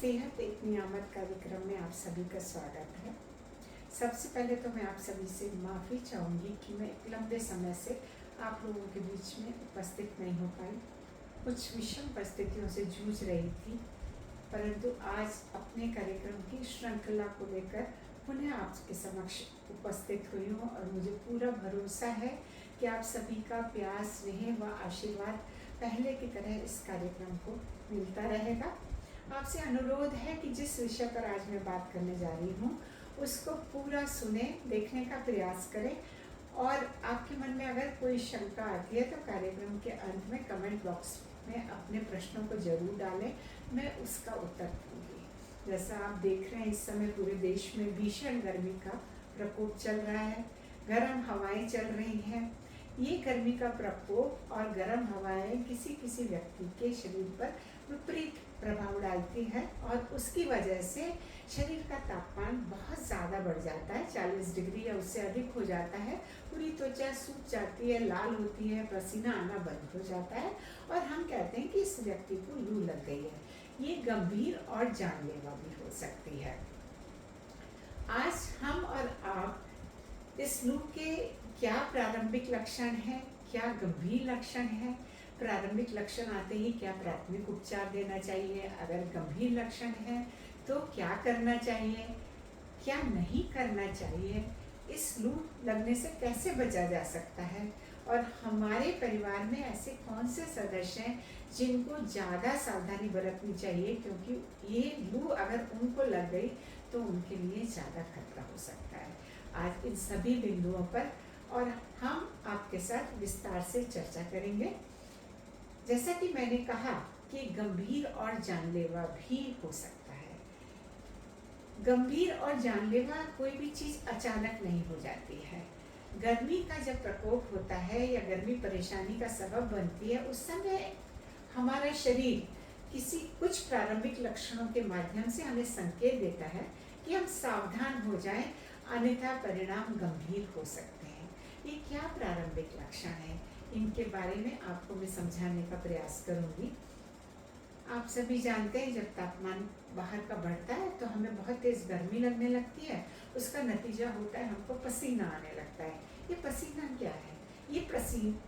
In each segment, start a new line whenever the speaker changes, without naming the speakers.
सेहत एक नियामत कार्यक्रम में आप सभी का स्वागत है। सबसे पहले तो मैं आप सभी से माफ़ी चाहूँगी कि मैं एक लंबे समय से आप लोगों के बीच में उपस्थित नहीं हो पाई। कुछ विषम परिस्थितियों से जूझ रही थी, परंतु आज अपने कार्यक्रम की श्रृंखला को लेकर पुनः आपके समक्ष उपस्थित हुई हूँ और मुझे पूरा भरोसा है कि आप सभी का प्यार, स्नेह व आशीर्वाद पहले की तरह इस कार्यक्रम को मिलता रहेगा। आपसे अनुरोध है कि जिस विषय पर आज मैं बात करने जा रही हूँ उसको पूरा सुने, देखने का प्रयास करें और आपके मन में अगर कोई शंका आती है तो कार्यक्रम के अंत में कमेंट बॉक्स में अपने प्रश्नों को जरूर डालें, मैं उसका उत्तर दूँगी। जैसा आप देख रहे हैं इस समय पूरे देश में भीषण गर्मी का प्रकोप चल रहा है, गर्म हवाएं चल रही हैं। ये गर्मी का प्रकोप और गर्म हवाएं किसी किसी व्यक्ति के शरीर पर विपरीत प्रभाव डालती है और उसकी वजह से शरीर का तापमान बहुत ज़्यादा बढ़ जाता है, 40 डिग्री या उससे अधिक हो जाता है। पूरी त्वचा सूख जाती है, लाल होती है, पसीना आना बंद हो जाता है और हम कहते हैं कि इस व्यक्ति को लू लग गई है। ये गंभीर और जानलेवा भी हो सकती है। आज हम और आप इस लू के क्या प्रारंभिक लक्षण हैं, क्या गंभीर लक्षण हैं, प्रारंभिक लक्षण आते ही क्या प्राथमिक उपचार देना चाहिए, अगर गंभीर लक्षण है तो क्या करना चाहिए, क्या नहीं करना चाहिए, इस लू लगने से कैसे बचा जा सकता है और हमारे परिवार में ऐसे कौन से सदस्य हैं जिनको ज़्यादा सावधानी बरतनी चाहिए, क्योंकि ये लू अगर उनको लग गई तो उनके लिए ज़्यादा खतरा हो सकता है। आज इन सभी बिंदुओं पर और हम आपके साथ विस्तार से चर्चा करेंगे। जैसा कि मैंने कहा कि गंभीर और जानलेवा भी हो सकता है। गंभीर और जानलेवा कोई भी चीज़ अचानक नहीं हो जाती है। गर्मी का जब प्रकोप होता है या गर्मी परेशानी का सबब बनती है, उस समय हमारा शरीर कुछ प्रारंभिक लक्षणों के माध्यम से हमें संकेत देता है कि हम सावधान हो जाएं, अन्यथा परिणाम गंभीर हो सकते हैं। ये क्या प्रारंभिक लक्षण है, इनके बारे में आपको मैं समझाने का प्रयास करूंगी। आप सभी जानते हैं जब तापमान बाहर का बढ़ता है तो हमें बहुत तेज गर्मी लगने लगती है, उसका नतीजा होता है हमको पसीना आने लगता है। ये पसीना क्या है? ये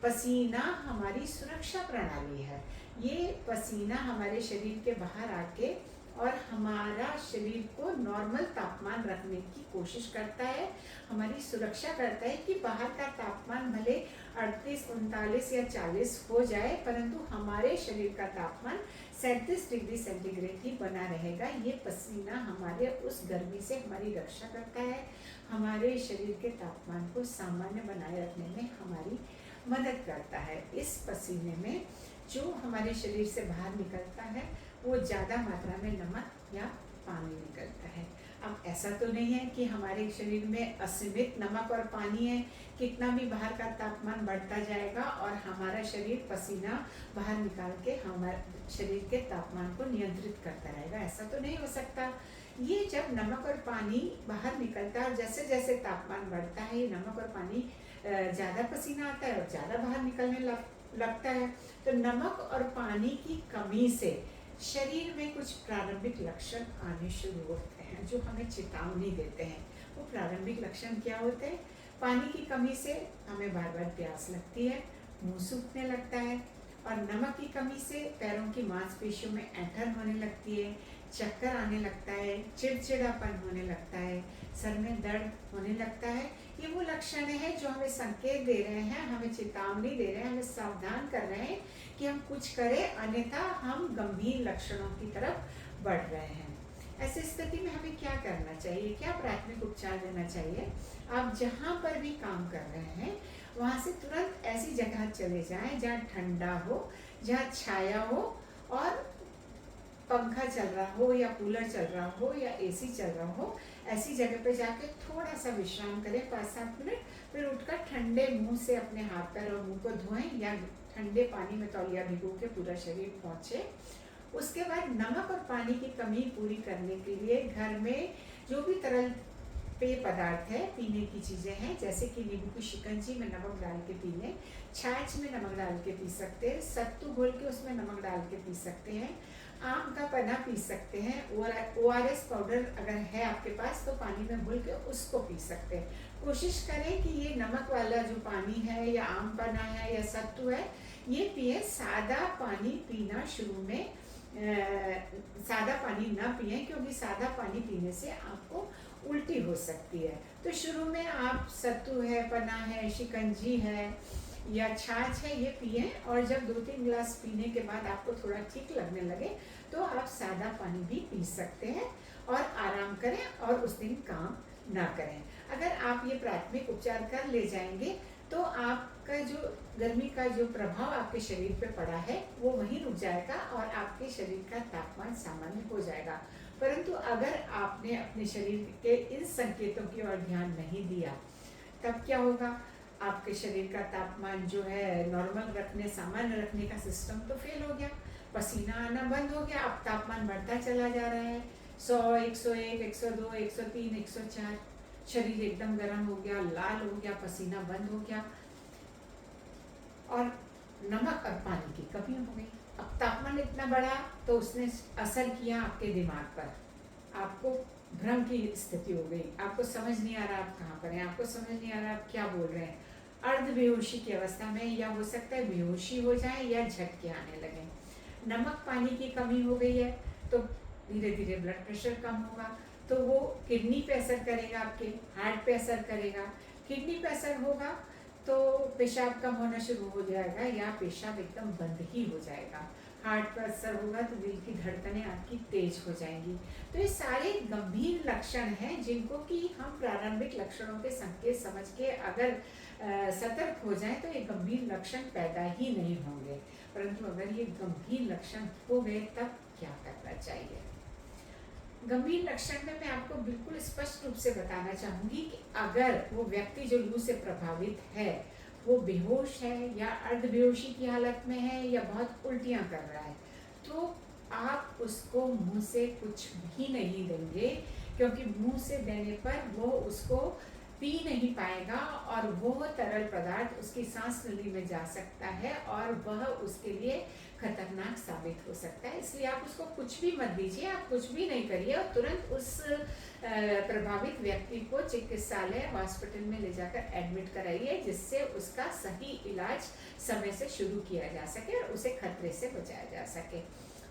पसीना हमारी सुरक्षा प्रणाली है। ये पसीना हमारे शरीर के बाहर आके और हमारा शरीर को नॉर्मल तापमान रखने की कोशिश करता है, हमारी सुरक्षा करता है कि बाहर का तापमान भले 38, 39 या 40 हो जाए, परंतु हमारे शरीर का तापमान 37 डिग्री सेंटीग्रेड ही बना रहेगा। ये पसीना हमारे उस गर्मी से हमारी रक्षा करता है, हमारे शरीर के तापमान को सामान्य बनाए रखने में हमारी मदद करता है। इस पसीने में जो हमारे शरीर से बाहर निकलता है वो ज़्यादा मात्रा में नमक या पानी निकलता है। अब ऐसा तो नहीं है कि हमारे शरीर में असीमित नमक और पानी है, कितना भी बाहर का तापमान बढ़ता जाएगा और हमारा शरीर पसीना बाहर निकाल के हमारे शरीर के तापमान को नियंत्रित करता रहेगा, ऐसा तो नहीं हो सकता। ये जब नमक और पानी बाहर निकलता है और जैसे जैसे तापमान बढ़ता है ये नमक और पानी ज़्यादा पसीना आता है और ज़्यादा बाहर निकलने लगता है। तो नमक और पानी की कमी से शरीर में कुछ प्रारंभिक लक्षण आने शुरू होते हैं जो हमें चेतावनी देते हैं। वो प्रारंभिक लक्षण क्या होते हैं? पानी की कमी से हमें बार बार प्यास लगती है, मुंह सूखने लगता है और नमक की कमी से पैरों की मांसपेशियों में ऐंठन होने लगती है, चक्कर आने लगता है, चिड़चिड़ापन होने लगता है, सर में दर्द होने लगता है। ये वो लक्षण है जो हमें संकेत दे रहे हैं, हमें चेतावनी दे रहे हैं, हमें सावधान कर रहे हैं कि हम कुछ करें, अन्यथा हम गंभीर लक्षणों की तरफ बढ़ रहे हैं। ऐसी स्थिति में हमें क्या करना चाहिए, क्या प्राथमिक उपचार देना चाहिए? आप जहाँ पर भी काम कर रहे हैं वहाँ से तुरंत ऐसी जगह चले जाएं जहाँ ठंडा हो, जहाँ छाया हो और पंखा चल रहा हो या कूलर चल रहा हो या एसी चल रहा हो। ऐसी जगह पे जाके थोड़ा सा विश्राम करें 5-7 मिनट, फिर उठकर ठंडे मुंह से अपने हाथ पैर और मुंह को धोएं या ठंडे पानी में तौलिया भिगो के पूरा शरीर पोंछे। उसके बाद नमक और पानी की कमी पूरी करने के लिए घर में जो भी तरल पेय पदार्थ है, पीने की चीज़ें हैं, जैसे कि नींबू की शिकंजी में नमक डाल के पी लें, छाछ में नमक डाल के पी सकते हैं, सत्तू घोल के उसमें नमक डाल के पी सकते हैं। आम का पन्ना पी सकते हैं। ORS पाउडर अगर है आपके पास तो पानी में घुल के उसको पी सकते हैं। कोशिश करें कि ये नमक वाला जो पानी है या आम पन्ना है या सत्तू है, ये पिए। सादा पानी पीना शुरू में सादा पानी ना पिए, क्योंकि सादा पानी पीने से आपको उल्टी हो सकती है। तो शुरू में आप सत्तू है, पन्ना है, शिकंजी है या छाछ है, ये पिए। और जब 2-3 गिलास पीने के बाद आपको थोड़ा ठीक लगने लगे तो आप सादा पानी भी पी सकते हैं और आराम करें और उस दिन काम ना करें। अगर आप ये प्राथमिक उपचार कर ले जाएंगे तो आपका जो गर्मी का जो प्रभाव आपके शरीर पे पड़ा है वो वहीं रुक जाएगा और आपके शरीर का तापमान सामान्य हो जाएगा। परंतु अगर आपने अपने शरीर के इन संकेतों की ओर ध्यान नहीं दिया, तब क्या होगा? आपके शरीर का तापमान जो है नॉर्मल रखने, सामान्य रखने का सिस्टम तो फेल हो गया, पसीना आना बंद हो गया, अब तापमान बढ़ता चला जा रहा है। 100, 101, 102, 103, 104, शरीर एकदम गर्म हो गया, लाल हो गया, पसीना बंद हो गया और नमक और पानी की कमी हो गई। अब तापमान इतना बढ़ा तो उसने असर किया आपके दिमाग पर, आपको भ्रम की स्थिति हो गई, आपको समझ नहीं आ रहा आप कहाँ पर हैं, आपको समझ नहीं आ रहा आप क्या बोल रहे हैं। अर्ध बेहोशी की अवस्था में या हो सकता है बेहोशी हो जाए या झटके आने लगे। नमक पानी की कमी हो गई है तो धीरे धीरे ब्लड प्रेशर कम होगा, तो वो किडनी पे असर करेगा, आपके हार्ट पे असर करेगा। किडनी पे असर होगा तो पेशाब कम होना शुरू हो जाएगा या पेशाब एकदम बंद ही हो जाएगा। हार्ट पर असर होगा तो दिल की धड़कनें आपकी तेज हो जाएंगी। तो ये सारे गंभीर लक्षण हैं जिनको कि हम प्रारंभिक लक्षणों के संकेत समझ के अगर सतर्क हो जाएं तो ये गंभीर लक्षण पैदा ही नहीं होंगे। परंतु अगर ये गंभीर लक्षण हो गए तब क्या करना चाहिए? गंभीर लक्षण में मैं आपको बिल्कुल स्पष्ट रूप से बताना चाहूंगी कि अगर वो व्यक्ति जो लू से प्रभावित है वो बेहोश है या अर्ध बेहोशी की हालत में है या बहुत उल्टियां कर रहा है, तो आप उसको मुंह से कुछ भी नहीं देंगे, क्योंकि मुंह से देने पर वो उसको पी नहीं पाएगा और वो तरल पदार्थ उसकी सांस नली में जा सकता है और वह उसके लिए खतरनाक साबित हो सकता है। इसलिए आप उसको कुछ भी मत दीजिए, आप कुछ भी नहीं करिए और तुरंत उस प्रभावित व्यक्ति को चिकित्सालय हॉस्पिटल में ले जाकर एडमिट कराइए, जिससे उसका सही इलाज समय से शुरू किया जा सके और उसे खतरे से बचाया जा सके।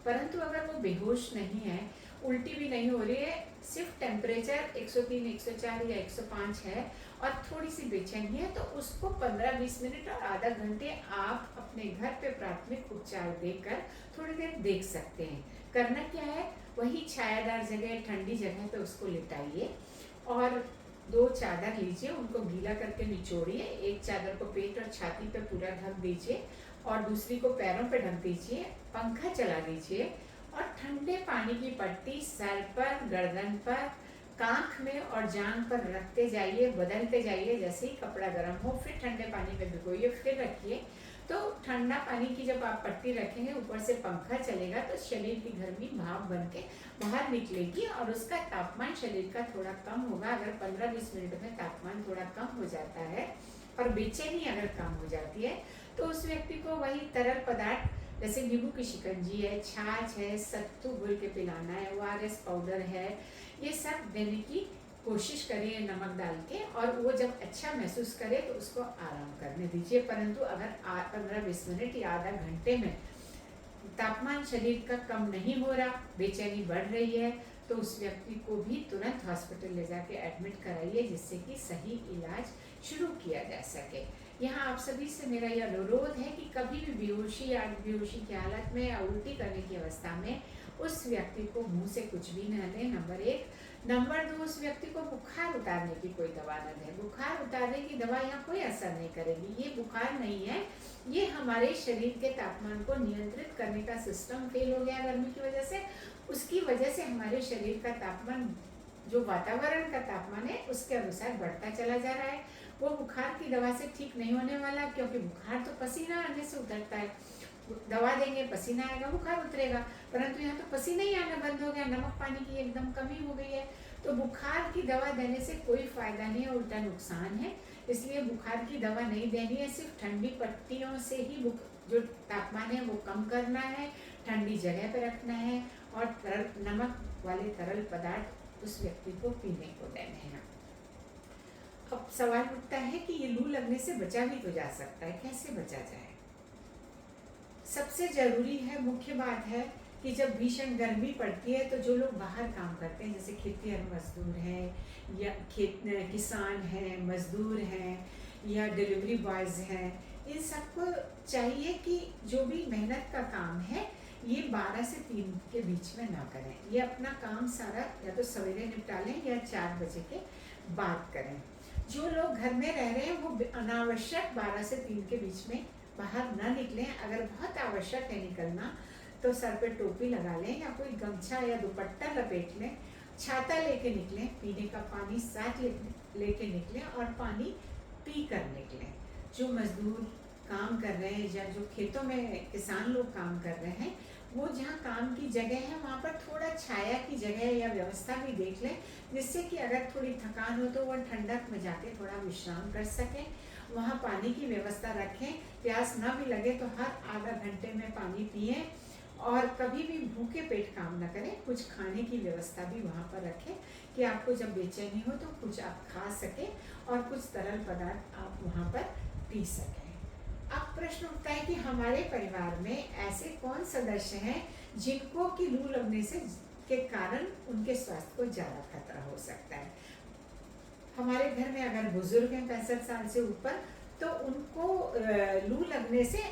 परंतु अगर वो बेहोश नहीं है, उल्टी भी नहीं हो रही है, सिर्फ टेम्परेचर 103, 104 या 105 है और थोड़ी सी बेचैनी है, तो उसको 15-20 मिनट और आधा घंटे आप अपने घर पे प्राथमिक उपचार देकर थोड़ी देर देख सकते हैं। करना क्या है, वही छायादार जगह, ठंडी जगह पे उसको लिटाइए और 2 चादर लीजिए, उनको गीला करके निचोड़िए। एक चादर को पेट और छाती पे पूरा ढक दीजिए और दूसरी को पैरों पे ढक दीजिए। पंखा चला दीजिए और ठंडे पानी की पट्टी सर पर, गर्दन पर, कांख में और जांघ पर रखते जाइए, बदलते जाइए। जैसे ही कपड़ा गर्म हो फिर ठंडे पानी में भिगोइए, फिर रखिए। तो ठंडा पानी की जब आप पट्टी रखेंगे, ऊपर से पंखा चलेगा तो शरीर की गर्मी भाप बन के बाहर निकलेगी और उसका तापमान शरीर का थोड़ा कम होगा। अगर 15-20 मिनट में तापमान थोड़ा कम हो जाता है और बेचैनी अगर कम हो जाती है तो उस व्यक्ति को वही तरल पदार्थ जैसे नींबू की शिकंजी है, छाछ है, सत्तू घोल के पिलाना है, ORS पाउडर है, ये सब देने की कोशिश करिए नमक डाल के। और वो जब अच्छा महसूस करे तो उसको आराम करने दीजिए। परंतु अगर 15-20 मिनट या आधा घंटे में तापमान शरीर का कम नहीं हो रहा, बेचैनी बढ़ रही है, तो उस व्यक्ति को भी तुरंत हॉस्पिटल ले जाके एडमिट कराइए, जिससे कि सही इलाज शुरू किया जा सके। यहाँ आप सभी से मेरा यह अनुरोध है कि कभी भी बेहोशी या बेहोशी की हालत में या उल्टी करने की अवस्था में उस व्यक्ति को मुंह से कुछ भी न दें, नंबर 1। नंबर 2, उस व्यक्ति को बुखार उतारने की कोई दवा न दें। बुखार उतारने की दवा यहाँ कोई असर नहीं करेगी। ये बुखार नहीं है, ये हमारे शरीर के तापमान को नियंत्रित करने का सिस्टम फेल हो गया गर्मी की वजह से। उसकी वजह से हमारे शरीर का तापमान, जो वातावरण का तापमान है, उसके अनुसार बढ़ता चला जा रहा है। वो बुखार की दवा से ठीक नहीं होने वाला, क्योंकि बुखार तो पसीना आने से उतरता है। दवा देंगे, पसीना आएगा, बुखार उतरेगा। परंतु यहाँ तो पसीना ही आना बंद हो गया, नमक पानी की एकदम कमी हो गई है। तो बुखार की दवा देने से कोई फायदा नहीं है, उल्टा नुकसान है। इसलिए बुखार की दवा नहीं देनी है, सिर्फ ठंडी पट्टियों से ही जो तापमान है वो कम करना है। ठंडी जगह पर रखना है और नमक वाले तरल पदार्थ उस व्यक्ति को पीने को देने हैं। अब सवाल उठता है कि ये लू लगने से बचा भी तो जा सकता है, कैसे बचा जाए? सबसे जरूरी है, मुख्य बात है कि जब भीषण गर्मी पड़ती है तो जो लोग बाहर काम करते हैं, जैसे खेतिहर मजदूर हैं या किसान हैं, मजदूर हैं या डिलीवरी बॉयज हैं, इन सबको चाहिए कि जो भी मेहनत का काम है ये 12 से 3 के बीच में ना करें। ये अपना काम सारा या तो सवेरे निपटा लें या 4 बजे के बाद करें। जो लोग घर में रह रहे हैं वो अनावश्यक 12 से 3 के बीच में बाहर ना निकलें। अगर बहुत आवश्यक है निकलना तो सर पे टोपी लगा लें या कोई गमछा या दुपट्टा लपेट लें, छाता लेके निकलें, पीने का पानी साथ लेके निकलें और पानी पी कर निकलें। जो मजदूर काम कर रहे हैं या जो खेतों में किसान लोग काम कर रहे हैं, वो जहाँ काम की जगह है वहाँ पर थोड़ा छाया की जगह या व्यवस्था भी देख लें, जिससे कि अगर थोड़ी थकान हो तो वह ठंडक में जाके थोड़ा विश्राम कर सकें। वहाँ पानी की व्यवस्था रखें, प्यास ना भी लगे तो हर आधा घंटे में पानी पिएं और कभी भी भूखे पेट काम ना करें। कुछ खाने की व्यवस्था भी वहाँ पर रखें कि आपको जब बेचैनी हो तो कुछ आप खा सकें और कुछ तरल पदार्थ आप वहाँ पर पी सकें। अब प्रश्न उठता है कि हमारे परिवार में ऐसे कौन सदस्य हैं जिनको कि लू लगने से के कारण उनके स्वास्थ्य को ज़्यादा खतरा हो सकता है। हमारे घर में अगर बुजुर्ग हैं 65 साल से ऊपर तो उनको लू लगने से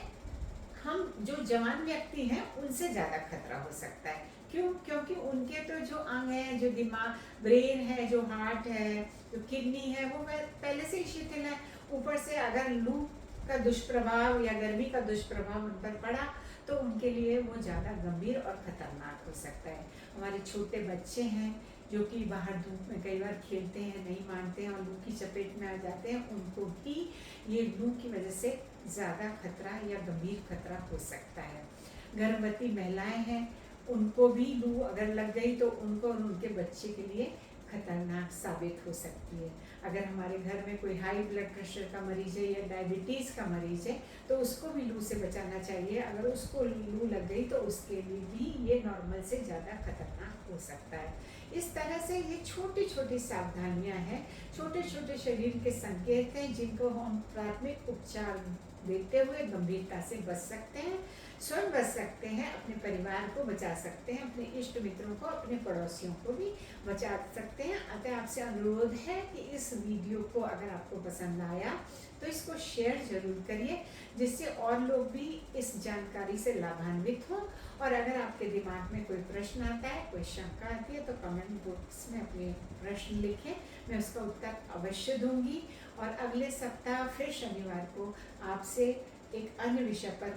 हम जो जवान व्यक्ति हैं उनसे ज़्यादा खतरा हो सकता है। क्यों? क्योंकि उनके तो जो अंग हैं, जो दिमाग, ब्रेन है, जो हार्ट है, जो किडनी है, वो पहले से ही शिथिल है। ऊपर से अगर लू का दुष्प्रभाव या गर्मी का दुष्प्रभाव उन पर पड़ा तो उनके लिए वो ज़्यादा गंभीर और ख़तरनाक हो सकता है। हमारे छोटे बच्चे हैं जो कि बाहर धूप में कई बार खेलते हैं, नहीं मानते हैं और लू की चपेट में आ जाते हैं, उनको भी ये लू की वजह से ज़्यादा खतरा या गंभीर खतरा हो सकता है। गर्भवती महिलाएं हैं, उनको भी लू अगर लग गई तो उनको और उनके बच्चे के लिए खतरनाक साबित हो सकती है। अगर हमारे घर में कोई हाई ब्लड प्रेशर का मरीज है या डायबिटीज़ का मरीज है तो उसको भी लू से बचाना चाहिए। अगर उसको लू लग गई तो उसके लिए भी ये नॉर्मल से ज़्यादा खतरनाक हो सकता है। इस तरह से ये छोटी छोटी सावधानियां हैं, छोटे छोटे शरीर के संकेत हैं जिनको हम प्राथमिक उपचार देते हुए गंभीरता से बच सकते हैं, स्वयं बच सकते हैं, अपने परिवार को बचा सकते हैं, अपने इष्ट मित्रों को, अपने पड़ोसियों को भी बचा सकते हैं। अतः आपसे अनुरोध है कि इस वीडियो को अगर आपको पसंद आया तो इसको शेयर जरूर करिए, जिससे और लोग भी इस जानकारी से लाभान्वित हों। और अगर आपके दिमाग में कोई प्रश्न आता है, कोई शंका आती है तो कमेंट बॉक्स में अपने प्रश्न लिखें, मैं उसका उत्तर अवश्य दूंगी। और अगले सप्ताह फिर शनिवार को आपसे एक अन्य विषय पर